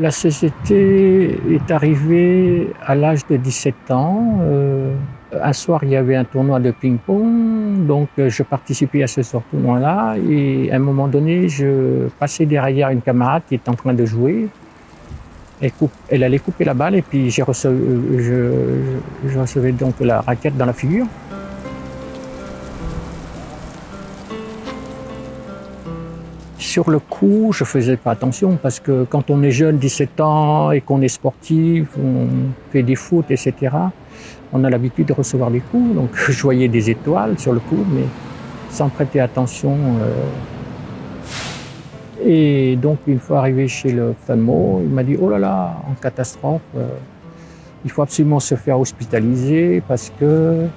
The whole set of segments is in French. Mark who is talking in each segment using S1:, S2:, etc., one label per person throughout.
S1: La CCT est arrivée à l'âge de 17 ans. Un soir, il y avait un tournoi de ping-pong, donc je participais à ce tournoi-là et à un moment donné, je passais derrière une camarade qui était en train de jouer. Elle allait couper la balle et puis je recevais donc la raquette dans la figure. Sur le coup, je faisais pas attention parce que quand on est jeune, 17 ans, et qu'on est sportif, on fait des foot, etc., on a l'habitude de recevoir des coups. Donc je voyais des étoiles sur le coup, mais sans prêter attention. Et donc une fois arrivé chez l'ophtalmo, il m'a dit « Oh là là, en catastrophe, il faut absolument se faire hospitaliser parce que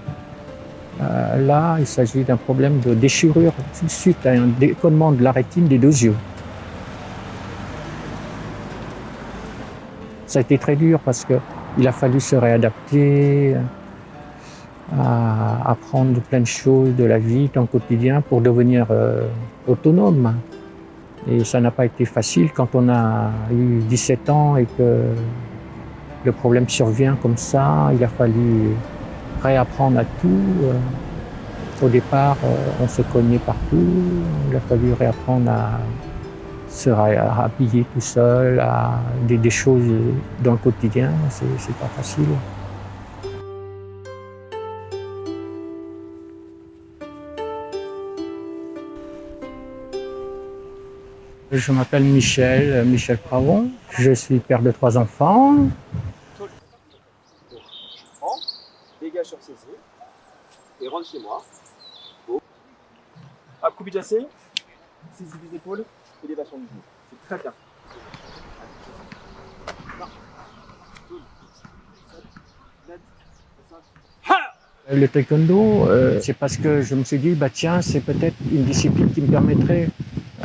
S1: là, il s'agit d'un problème de déchirure suite à un décollement de la rétine des deux yeux. » Ça a été très dur parce qu'il a fallu se réadapter, à apprendre plein de choses de la vie, dans le quotidien, pour devenir autonome. Et ça n'a pas été facile quand on a eu 17 ans et que le problème survient comme ça. Il a fallu réapprendre à tout. Au départ, on se cognait partout. Il a fallu réapprendre à se rhabiller tout seul, à des choses dans le quotidien. C'est pas facile. Je m'appelle Michel Pravon. Je suis père de 3 enfants.
S2: Je prends, dégage sur ses yeux et rentre chez moi. Hop, coupi cassé, saisis les épaules, élévation du genou. C'est très bien.
S1: Le taekwondo, c'est parce que je me suis dit, bah tiens, c'est peut-être une discipline qui me permettrait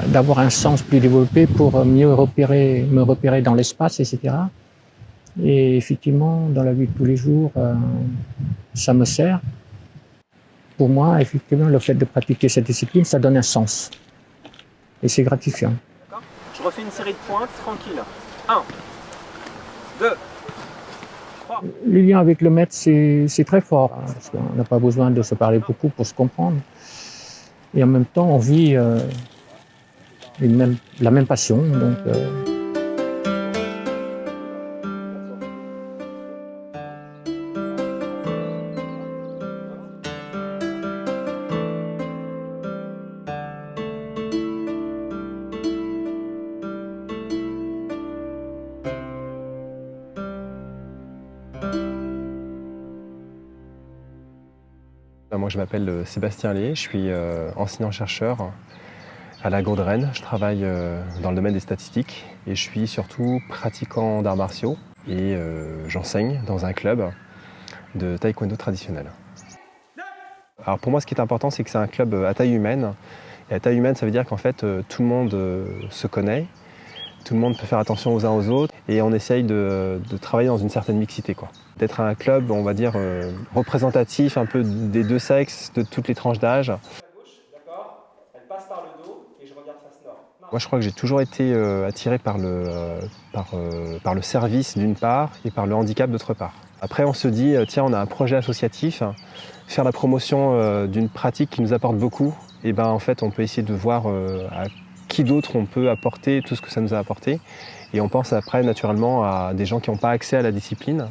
S1: d'avoir un sens plus développé pour mieux me repérer dans l'espace, etc. Et effectivement, dans la vie de tous les jours, ça me sert. Pour moi, effectivement, le fait de pratiquer cette discipline, ça donne un sens. Et c'est gratifiant.
S2: Je refais une série de pointes, tranquille. 1, 2, 3.
S1: Le lien avec le maître, c'est très fort, hein, parce qu'on n'a pas besoin de se parler beaucoup pour se comprendre. Et en même temps, on vit la même passion. Donc,
S3: Moi, je m'appelle Sébastien Lé, je suis enseignant-chercheur à l'Agro de Rennes. Je travaille dans le domaine des statistiques et je suis surtout pratiquant d'arts martiaux et j'enseigne dans un club de taekwondo traditionnel. Alors pour moi, ce qui est important, c'est que c'est un club à taille humaine. Et à taille humaine, ça veut dire qu'en fait, tout le monde se connaît, tout le monde peut faire attention aux uns aux autres et on essaye de travailler dans une certaine mixité, quoi. D'être un club, on va dire, représentatif un peu des deux sexes, de toutes les tranches d'âge. Moi, je crois que j'ai toujours été attiré par le service d'une part et par le handicap d'autre part. Après, on se dit, tiens, on a un projet associatif, faire la promotion d'une pratique qui nous apporte beaucoup, et ben en fait, on peut essayer de voir à qui d'autre on peut apporter tout ce que ça nous a apporté. Et on pense après naturellement à des gens qui n'ont pas accès à la discipline.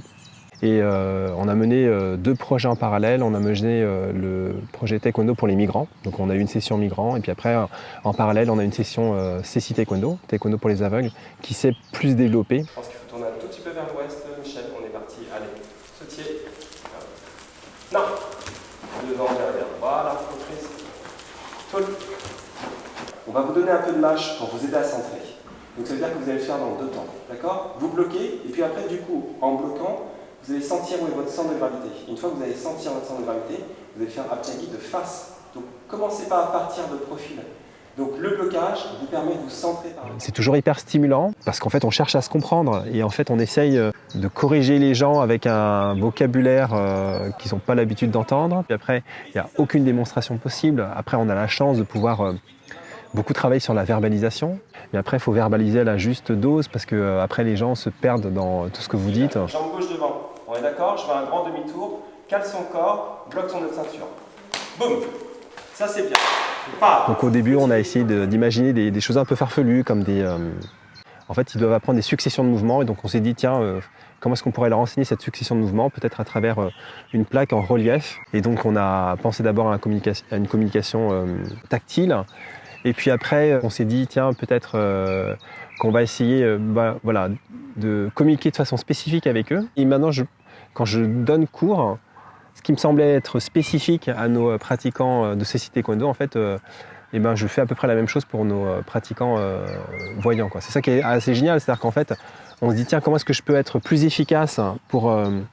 S3: Et on a mené 2 projets en parallèle. On a mené le projet taekwondo pour les migrants. Donc on a eu une session migrants et puis après en parallèle on a une session CECI taekwondo, taekwondo pour les aveugles, qui s'est plus développée.
S2: Je pense qu'il faut tourner un tout petit peu vers l'ouest, Michel. On est parti. Allez, sautier. Non. Devant, derrière. Voilà, reprise. Toul. On va vous donner un peu de lâche pour vous aider à centrer. Donc ça veut dire que vous allez le faire dans 2 temps. D'accord? Vous bloquez et puis après du coup, en bloquant, vous allez sentir où est votre centre de gravité. Une fois que vous allez sentir votre centre de gravité, vous allez faire un aptiagi de face. Donc commencez pas à partir de profil. Donc le blocage vous permet de vous centrer par là.
S3: C'est toujours hyper stimulant parce qu'en fait on cherche à se comprendre et en fait on essaye de corriger les gens avec un vocabulaire qu'ils n'ont pas l'habitude d'entendre. Puis après, il n'y a aucune démonstration possible. Après, on a la chance de pouvoir beaucoup travaillé sur la verbalisation. Mais après, il faut verbaliser à la juste dose parce que après les gens se perdent dans tout ce que vous dites.
S2: Jambe gauche devant. On est d'accord? Je fais un grand demi-tour, cale son corps, bloque son nœud de ceinture. Boum! Ça, c'est bien.
S3: Donc au début, on a essayé d'imaginer des choses un peu farfelues, comme des... En fait, ils doivent apprendre des successions de mouvements, et donc on s'est dit, tiens, comment est-ce qu'on pourrait leur enseigner cette succession de mouvements, peut-être à travers une plaque en relief. Et donc on a pensé d'abord à une communication tactile, et puis après, on s'est dit, tiens, peut-être qu'on va essayer voilà, de communiquer de façon spécifique avec eux. Et maintenant, quand je donne cours, ce qui me semblait être spécifique à nos pratiquants de cécité taekwondo, en fait, je fais à peu près la même chose pour nos pratiquants voyants, quoi. C'est ça qui est assez génial, c'est-à-dire qu'en fait, on se dit, tiens, comment est-ce que je peux être plus efficace pour un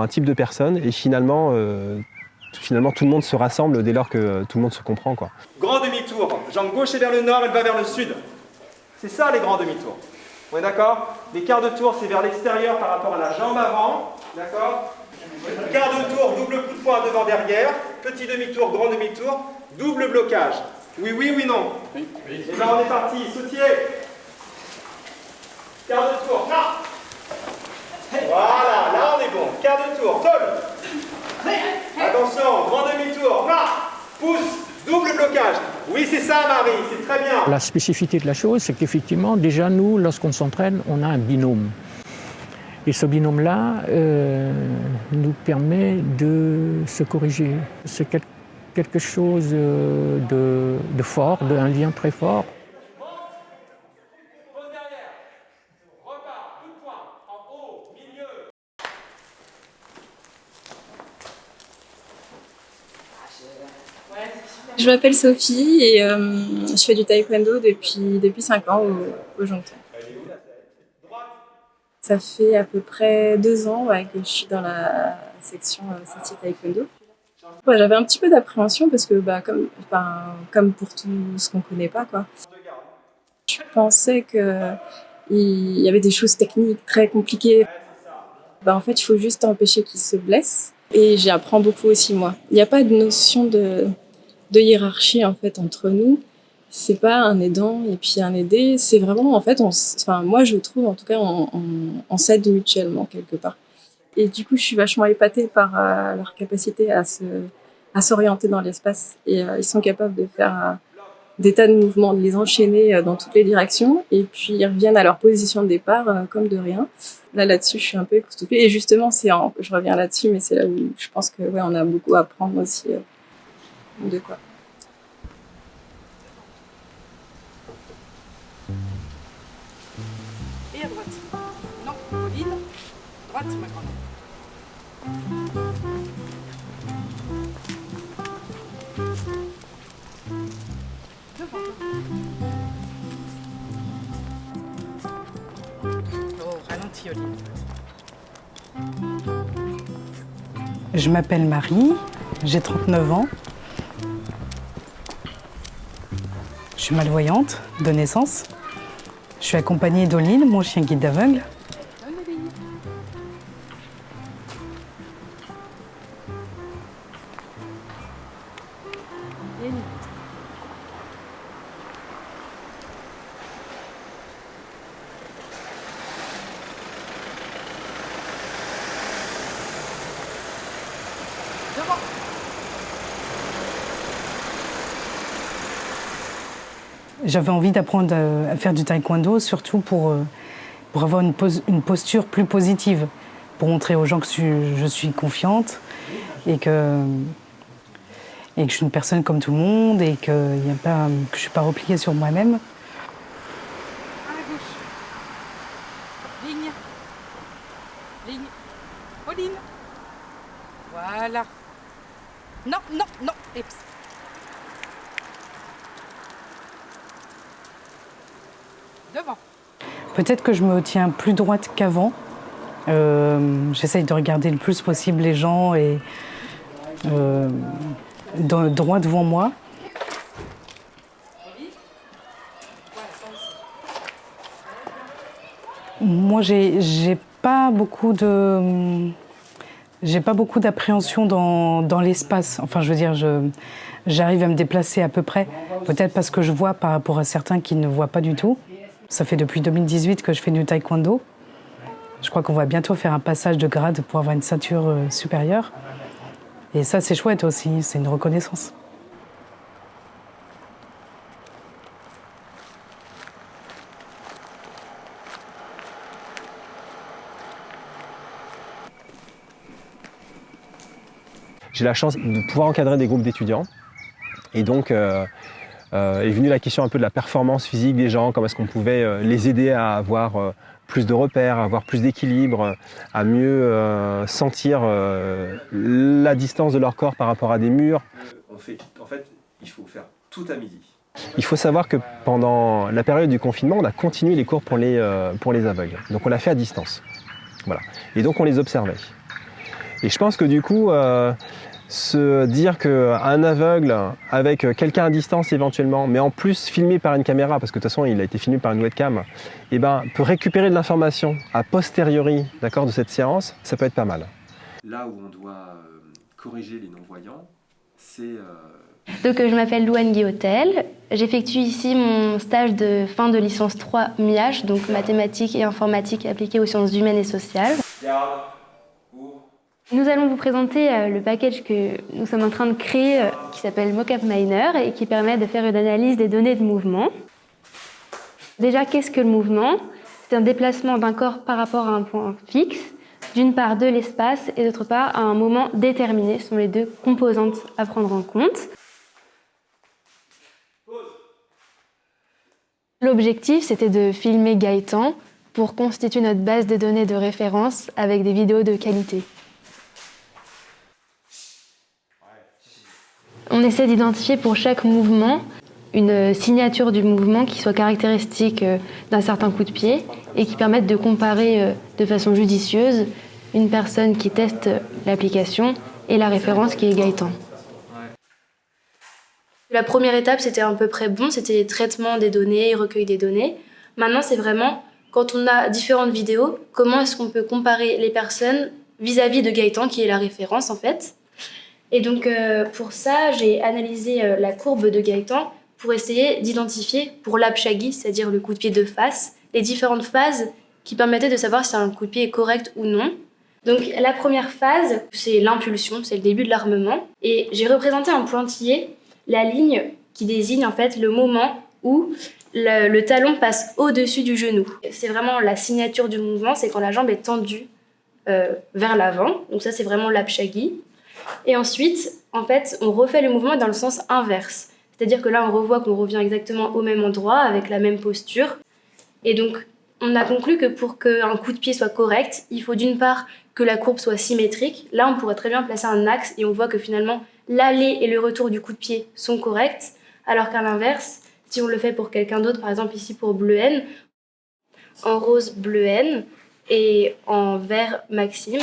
S3: type de personne, et finalement, tout le monde se rassemble dès lors que tout le monde se comprend, quoi.
S2: Grand demi-tour, jambe gauche est vers le nord, elle va vers le sud. C'est ça les grands demi-tours. On est d'accord? Les quarts de tour, c'est vers l'extérieur par rapport à la jambe avant, d'accord? Quart de tour, double coup de poing devant derrière, petit demi-tour, grand demi-tour, double blocage. Oui, oui, oui, non. Oui. Et bien on est parti, sautier. Quart de tour, non. Voilà, là on est bon. Quart de tour, tôle. Attention, grand demi-tour, non. Pouce, double blocage. Oui, c'est ça, Marie, c'est très bien.
S1: La spécificité de la chose, c'est qu'effectivement, déjà nous, lorsqu'on s'entraîne, on a un binôme. Et ce binôme-là nous permet de se corriger. C'est quelque chose de fort, un lien très fort.
S2: Pose derrière. Repart, coup de poing, en haut, milieu.
S4: Je m'appelle Sophie et je fais du taekwondo depuis 5 ans au Jonction. Ça fait à peu près 2 ans que je suis dans la section Cécité Taekwondo. Ouais, j'avais un petit peu d'appréhension parce que comme pour tout ce qu'on connaît pas, quoi. Je pensais qu'il y avait des choses techniques très compliquées. En fait, il faut juste empêcher qu'ils se blessent. Et j'apprends beaucoup aussi, moi. Il n'y a pas de notion de hiérarchie en fait entre nous. C'est pas un aidant et puis un aidé. C'est vraiment, en fait, moi je trouve, en tout cas, on s'aide mutuellement quelque part. Et du coup, je suis vachement épatée par leur capacité à s'orienter dans l'espace. Et ils sont capables de faire des tas de mouvements, de les enchaîner dans toutes les directions. Et puis, ils reviennent à leur position de départ comme de rien. Là-dessus, je suis un peu époustouflée. Et justement, je reviens là-dessus, mais c'est là où je pense que ouais, on a beaucoup à apprendre aussi de quoi.
S5: Et à droite. Non, Pauline. Droite, ma grande. Devant. Oh, ralenti, Oline.
S6: Je m'appelle Marie, j'ai 39 ans. Je suis malvoyante de naissance. Je suis accompagnée d'Oline, mon chien guide aveugle. J'avais envie d'apprendre à faire du taekwondo, surtout pour avoir une posture plus positive, pour montrer aux gens que je suis confiante et que je suis une personne comme tout le monde et que je ne suis pas repliée sur moi-même.
S5: À la gauche. Ligne. Ligne. Pauline. Voilà. Non, non, non. Et psst. Devant.
S6: Peut-être que je me tiens plus droite qu'avant. J'essaye de regarder le plus possible les gens et droit devant moi. Moi, j'ai pas beaucoup de J'ai pas beaucoup d'appréhension dans l'espace. Enfin, je veux dire, j'arrive à me déplacer à peu près. Peut-être parce que je vois par rapport à certains qui ne voient pas du tout. Ça fait depuis 2018 que je fais du taekwondo. Je crois qu'on va bientôt faire un passage de grade pour avoir une ceinture supérieure. Et ça, c'est chouette aussi, c'est une reconnaissance.
S3: J'ai la chance de pouvoir encadrer des groupes d'étudiants. Et donc est venue la question un peu de la performance physique des gens, comment est-ce qu'on pouvait les aider à avoir plus de repères, à avoir plus d'équilibre, à mieux sentir la distance de leur corps par rapport à des murs.
S2: En fait, il faut faire tout à midi.
S3: Il faut savoir que pendant la période du confinement, on a continué les cours pour les aveugles. Donc on l'a fait à distance. Voilà. Et donc on les observait. Et je pense que du coup, se dire qu'un aveugle avec quelqu'un à distance éventuellement, mais en plus filmé par une caméra, parce que de toute façon il a été filmé par une webcam, eh ben, peut récupérer de l'information a posteriori, d'accord, de cette séance, ça peut être pas mal.
S2: Là où on doit corriger les non-voyants, c'est...
S7: Donc je m'appelle Louane Guillotel, j'effectue ici mon stage de fin de licence 3 MIH, donc mathématiques et informatique appliquées aux sciences humaines et sociales. Nous allons vous présenter le package que nous sommes en train de créer qui s'appelle MockupMiner et qui permet de faire une analyse des données de mouvement. Déjà, qu'est-ce que le mouvement? C'est un déplacement d'un corps par rapport à un point fixe, d'une part de l'espace et d'autre part à un moment déterminé. Ce sont les deux composantes à prendre en compte. L'objectif, c'était de filmer Gaëtan pour constituer notre base de données de référence avec des vidéos de qualité. On essaie d'identifier pour chaque mouvement une signature du mouvement qui soit caractéristique d'un certain coup de pied et qui permette de comparer de façon judicieuse une personne qui teste l'application et la référence qui est Gaëtan. La première étape, c'était à peu près bon, c'était le traitement des données, recueil des données. Maintenant, c'est vraiment, quand on a différentes vidéos, comment est-ce qu'on peut comparer les personnes vis-à-vis de Gaëtan, qui est la référence en fait. Et donc, pour ça, j'ai analysé la courbe de Gaëtan pour essayer d'identifier, pour l'apshagi, c'est-à-dire le coup de pied de face, les différentes phases qui permettaient de savoir si un coup de pied est correct ou non. Donc, la première phase, c'est l'impulsion, c'est le début de l'armement. Et j'ai représenté en pointillé la ligne qui désigne en fait le moment où le talon passe au-dessus du genou. C'est vraiment la signature du mouvement, c'est quand la jambe est tendue vers l'avant. Donc ça, c'est vraiment l'apshagi. Et ensuite, en fait, on refait le mouvement dans le sens inverse. C'est-à-dire que là, on revoit qu'on revient exactement au même endroit, avec la même posture. Et donc, on a conclu que pour qu'un coup de pied soit correct, il faut d'une part que la courbe soit symétrique. Là, on pourrait très bien placer un axe et on voit que finalement, l'aller et le retour du coup de pied sont corrects. Alors qu'à l'inverse, si on le fait pour quelqu'un d'autre, par exemple ici pour Bleu N, en rose Bleu N et en vert Maxime.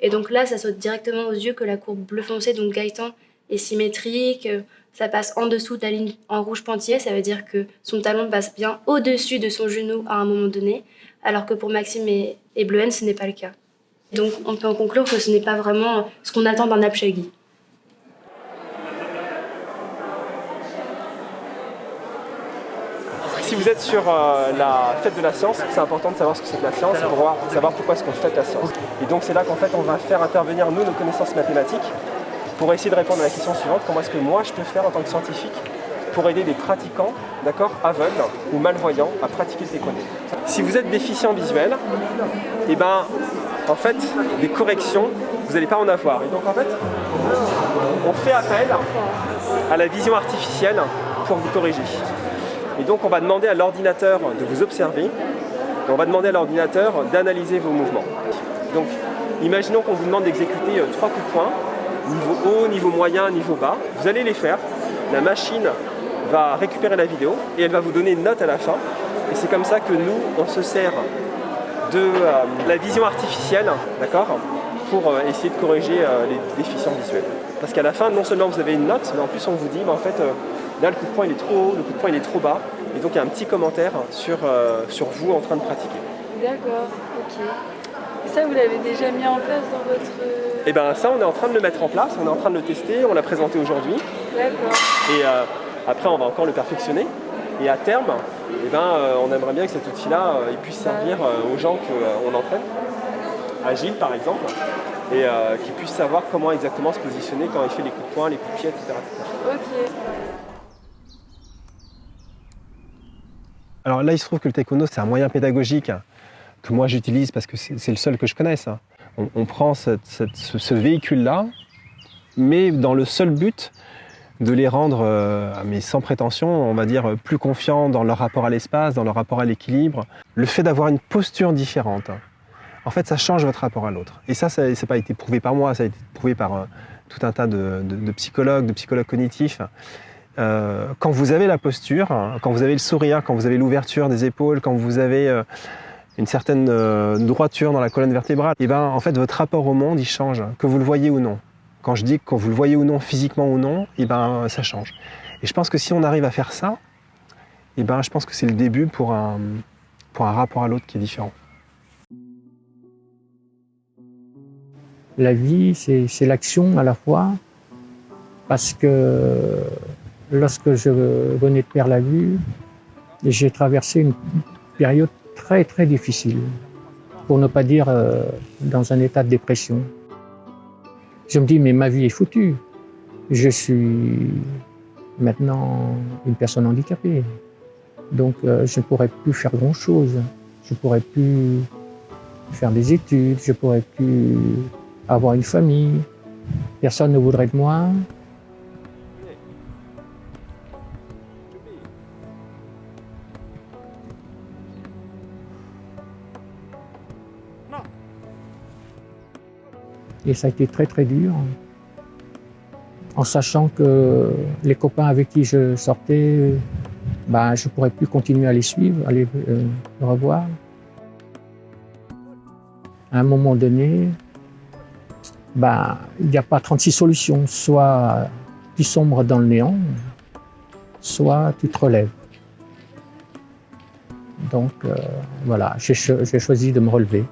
S7: Et donc là, ça saute directement aux yeux que la courbe bleu foncé, donc Gaëtan, est symétrique. Ça passe en dessous de la ligne en rouge pointillé, ça veut dire que son talon passe bien au-dessus de son genou à un moment donné, alors que pour Maxime et Bleu N, ce n'est pas le cas. Donc on peut en conclure que ce n'est pas vraiment ce qu'on attend d'un apshagi.
S2: Si vous êtes sur la fête de la science, c'est important de savoir ce que c'est que la science pour savoir pourquoi est-ce qu'on fête la science. Et donc c'est là qu'en fait on va faire intervenir nous nos connaissances mathématiques pour essayer de répondre à la question suivante, comment est-ce que moi je peux faire en tant que scientifique pour aider des pratiquants, d'accord, aveugles ou malvoyants à pratiquer le taekwondo. Si vous êtes déficient visuel, et ben en fait des corrections, vous n'allez pas en avoir. Et donc en fait, on fait appel à la vision artificielle pour vous corriger. Et donc on va demander à l'ordinateur de vous observer, et on va demander à l'ordinateur d'analyser vos mouvements. Donc imaginons qu'on vous demande d'exécuter 3 coups de poing, niveau haut, niveau moyen, niveau bas. Vous allez les faire, la machine va récupérer la vidéo et elle va vous donner une note à la fin. Et c'est comme ça que nous, on se sert de la vision artificielle, d'accord, pour essayer de corriger les déficients visuels. Parce qu'à la fin, non seulement vous avez une note, mais en plus on vous dit, en fait, là le coup de poing il est trop haut, le coup de poing il est trop bas. Et donc il y a un petit commentaire sur vous en train de pratiquer.
S7: D'accord, ok.
S4: Et ça, vous l'avez déjà mis en place dans votre...
S2: Et bien ça, on est en train de le mettre en place, on est en train de le tester, on l'a présenté aujourd'hui.
S4: D'accord.
S2: Et après, on va encore le perfectionner. Et à terme, on aimerait bien que cet outil-là il puisse servir aux gens qu'on entraîne, à Gilles par exemple, et qu'il puisse savoir comment exactement se positionner quand il fait les coups de poing, les coups de pied, etc.
S4: Ok.
S3: Alors là, il se trouve que le taekwondo, c'est un moyen pédagogique que moi j'utilise parce que c'est le seul que je connaisse. On prend ce véhicule-là, mais dans le seul but de les rendre, mais sans prétention, on va dire, plus confiants dans leur rapport à l'espace, dans leur rapport à l'équilibre. Le fait d'avoir une posture différente, en fait, ça change votre rapport à l'autre. Et ça n'a pas été prouvé par moi, ça a été prouvé par tout un tas de psychologues cognitifs. Quand vous avez la posture, quand vous avez le sourire, quand vous avez l'ouverture des épaules, quand vous avez une certaine droiture dans la colonne vertébrale, et en fait, votre rapport au monde, il change, que vous le voyez ou non. Quand je dis que vous le voyez ou non, physiquement ou non, ça change. Et je pense que si on arrive à faire ça, je pense que c'est le début pour un rapport à l'autre qui est différent.
S1: La vie, c'est l'action à la fois, parce que lorsque je venais de perdre la vue, j'ai traversé une période très très difficile, pour ne pas dire dans un état de dépression. Je me dis, mais ma vie est foutue. Je suis maintenant une personne handicapée. Donc je ne pourrais plus faire grand-chose. Je ne pourrais plus faire des études, je ne pourrais plus avoir une famille. Personne ne voudrait de moi. Et ça a été très très dur, en sachant que les copains avec qui je sortais, je ne pourrais plus continuer à les suivre, à les revoir. À un moment donné, il n'y a pas 36 solutions. Soit tu sombres dans le néant, soit tu te relèves. Donc voilà, j'ai choisi de me relever.